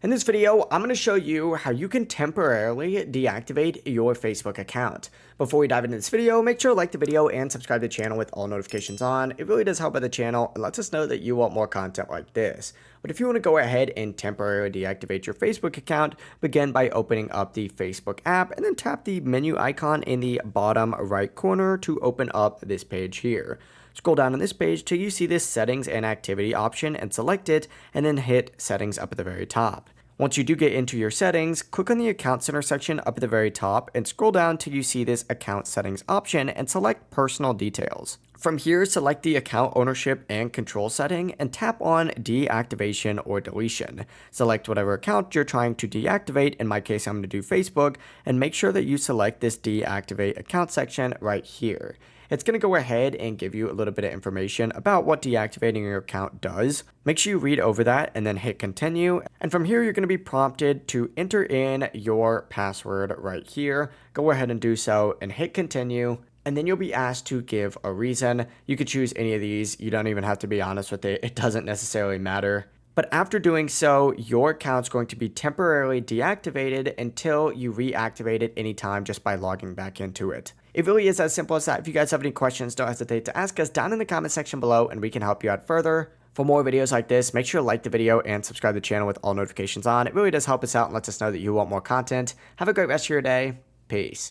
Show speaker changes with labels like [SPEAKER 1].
[SPEAKER 1] In this video, I'm going to show you how you can temporarily deactivate your Facebook account. Before we dive into this video, make sure to like the video and subscribe to the channel with all notifications on. It really does help out the channel and lets us know that you want more content like this. But if you want to go ahead and temporarily deactivate your Facebook account, begin by opening up the Facebook app and then tap the menu icon in the bottom right corner to open up this page here. Scroll down on this page till you see this settings and activity option and select it, and then hit settings up at the very top. Once you do get into your settings, click on the account center section up at the very top and scroll down till you see this account settings option and select personal details. From here, select the account ownership and control setting and tap on deactivation or deletion. Select whatever account you're trying to deactivate. In my case, I'm going to do Facebook, and make sure that you select this deactivate account section right here. It's going to go ahead and give you a little bit of information about what deactivating your account does. Make sure you read over that and then hit continue. And from here, you're going to be prompted to enter in your password right here. Go ahead and do so and hit continue. And then you'll be asked to give a reason. You could choose any of these. You don't even have to be honest with it. It doesn't necessarily matter. But after doing so, your account's going to be temporarily deactivated until you reactivate it anytime just by logging back into it. It really is as simple as that. If you guys have any questions, don't hesitate to ask us down in the comment section below and we can help you out further. For more videos like this, make sure to like the video and subscribe to the channel with all notifications on. It really does help us out and lets us know that you want more content. Have a great rest of your day. Peace.